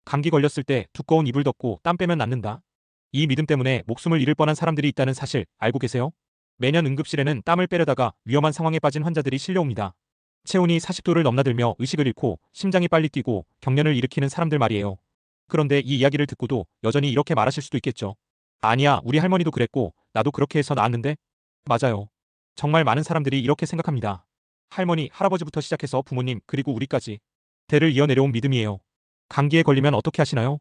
감기 걸렸을 때 두꺼운 이불 덮고 땀 빼면 낫는다. 이 믿음 때문에 목숨을 잃을 뻔한 사람들이 있다는 사실 알고 계세요? 매년 응급실에는 땀을 빼려다가 위험한 상황에 빠진 환자들이 실려옵니다. 체온이 40도를 넘나들며 의식을 잃고 심장이 빨리 뛰고 경련을 일으키는 사람들 말이에요. 그런데 이 이야기를 듣고도 여전히 이렇게 말하실 수도 있겠죠. 아니야, 우리 할머니도 그랬고 나도 그렇게 해서 나았는데? 맞아요. 정말 많은 사람들이 이렇게 생각합니다. 할머니, 할아버지부터 시작해서 부모님, 그리고 우리까지. 대를 이어 내려온 믿음이에요. 감기에 걸리면 어떻게 하시나요?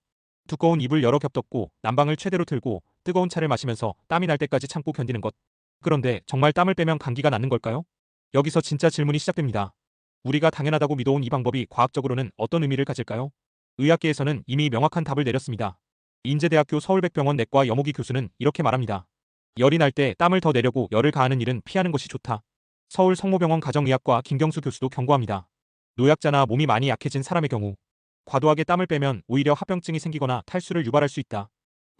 두꺼운 이불 여러 겹 덮고 난방을 최대로 틀고 뜨거운 차를 마시면서 땀이 날 때까지 참고 견디는 것. 그런데 정말 땀을 빼면 감기가 낫는 걸까요? 여기서 진짜 질문이 시작됩니다. 우리가 당연하다고 믿어온 이 방법이 과학적으로는 어떤 의미를 가질까요? 의학계에서는 이미 명확한 답을 내렸습니다. 인제대학교 서울백병원 내과 여모기 교수는 이렇게 말합니다. 열이 날 때 땀을 더 내려고 열을 가하는 일은 피하는 것이 좋다. 서울 성모병원 가정의학과 김경수 교수도 경고합니다. 노약자나 몸이 많이 약해진 사람의 경우 과도하게 땀을 빼면 오히려 합병증이 생기거나 탈수를 유발할 수 있다.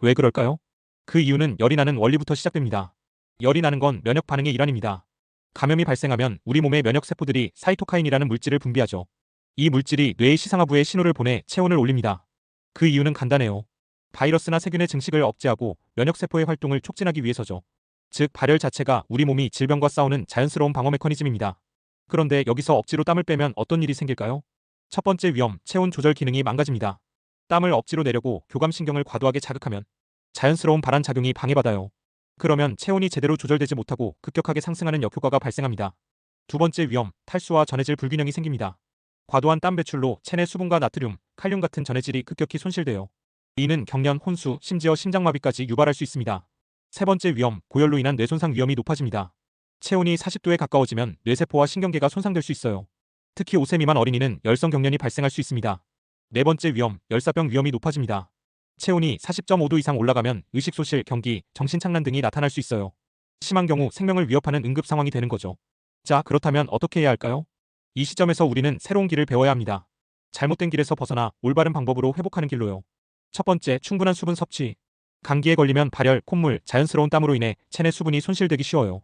왜 그럴까요? 그 이유는 열이 나는 원리부터 시작됩니다. 열이 나는 건 면역 반응의 일환입니다. 감염이 발생하면 우리 몸의 면역 세포들이 사이토카인이라는 물질을 분비하죠. 이 물질이 뇌의 시상하부에 신호를 보내 체온을 올립니다. 그 이유는 간단해요. 바이러스나 세균의 증식을 억제하고 면역 세포의 활동을 촉진하기 위해서죠. 즉, 발열 자체가 우리 몸이 질병과 싸우는 자연스러운 방어 메커니즘입니다. 그런데 여기서 억지로 땀을 빼면 어떤 일이 생길까요? 첫 번째 위험, 체온 조절 기능이 망가집니다. 땀을 억지로 내려고 교감신경을 과도하게 자극하면 자연스러운 발한 작용이 방해받아요. 그러면 체온이 제대로 조절되지 못하고 급격하게 상승하는 역효과가 발생합니다. 두 번째 위험, 탈수와 전해질 불균형이 생깁니다. 과도한 땀 배출로 체내 수분과 나트륨, 칼륨 같은 전해질이 급격히 손실돼요. 이는 경련, 혼수, 심지어 심장마비까지 유발할 수 있습니다. 세 번째 위험, 고열로 인한 뇌손상 위험이 높아집니다. 체온이 40도에 가까워지면 뇌세포와 신경계가 손상될 수 있어요. 특히 5세 미만 어린이는 열성 경련이 발생할 수 있습니다. 네 번째 위험, 열사병 위험이 높아집니다. 체온이 40.5도 이상 올라가면 의식소실, 경기, 정신착란 등이 나타날 수 있어요. 심한 경우 생명을 위협하는 응급 상황이 되는 거죠. 자, 그렇다면 어떻게 해야 할까요? 이 시점에서 우리는 새로운 길을 배워야 합니다. 잘못된 길에서 벗어나 올바른 방법으로 회복하는 길로요. 첫 번째, 충분한 수분 섭취. 감기에 걸리면 발열, 콧물, 자연스러운 땀으로 인해 체내 수분이 손실되기 쉬워요.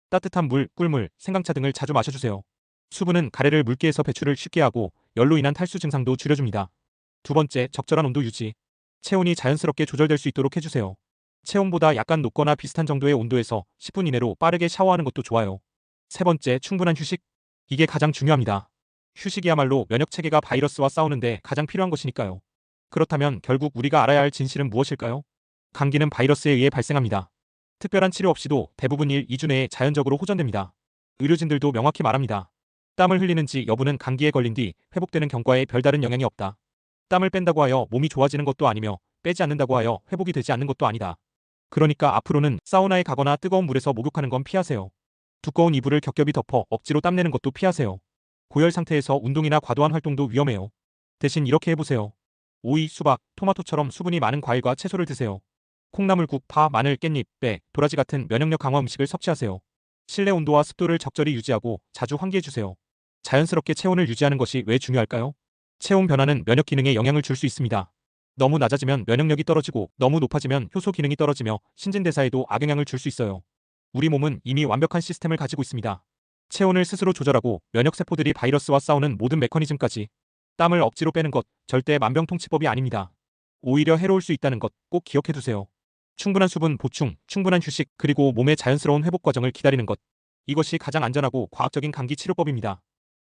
따뜻한 물, 꿀물, 생강차 등을 자주 마셔주세요. 수분은 가래를 물기에서 배출을 쉽게 하고 열로 인한 탈수 증상도 줄여줍니다. 두 번째, 적절한 온도 유지. 체온이 자연스럽게 조절될 수 있도록 해주세요. 체온보다 약간 높거나 비슷한 정도의 온도에서 10분 이내로 빠르게 샤워하는 것도 좋아요. 세 번째, 충분한 휴식. 이게 가장 중요합니다. 휴식이야말로 면역 체계가 바이러스와 싸우는데 가장 필요한 것이니까요. 그렇다면 결국 우리가 알아야 할 진실은 무엇일까요? 감기는 바이러스에 의해 발생합니다. 특별한 치료 없이도 대부분 1-2주 내에 자연적으로 호전됩니다. 의료진들도 명확히 말합니다. 땀을 흘리는지 여부는 감기에 걸린 뒤 회복되는 경과에 별다른 영향이 없다. 땀을 뺀다고 하여 몸이 좋아지는 것도 아니며 빼지 않는다고 하여 회복이 되지 않는 것도 아니다. 그러니까 앞으로는 사우나에 가거나 뜨거운 물에서 목욕하는 건 피하세요. 두꺼운 이불을 겹겹이 덮어 억지로 땀내는 것도 피하세요. 고열 상태에서 운동이나 과도한 활동도 위험해요. 대신 이렇게 해보세요. 오이, 수박, 토마토처럼 수분이 많은 과일과 채소를 드세요. 콩나물국, 파, 마늘, 깻잎, 배, 도라지 같은 면역력 강화 음식을 섭취하세요. 실내 온도와 습도를 적절히 유지하고 자주 환기해주세요. 자연스럽게 체온을 유지하는 것이 왜 중요할까요? 체온 변화는 면역 기능에 영향을 줄 수 있습니다. 너무 낮아지면 면역력이 떨어지고 너무 높아지면 효소 기능이 떨어지며 신진대사에도 악영향을 줄 수 있어요. 우리 몸은 이미 완벽한 시스템을 가지고 있습니다. 체온을 스스로 조절하고 면역세포들이 바이러스와 싸우는 모든 메커니즘까지. 땀을 억지로 빼는 것 절대 만병통치법이 아닙니다. 오히려 해로울 수 있다는 것 꼭 기억해두세요. 충분한 수분 보충, 충분한 휴식, 그리고 몸의 자연스러운 회복 과정을 기다리는 것. 이것이 가장 안전하고 과학적인 감기 치료법입니다.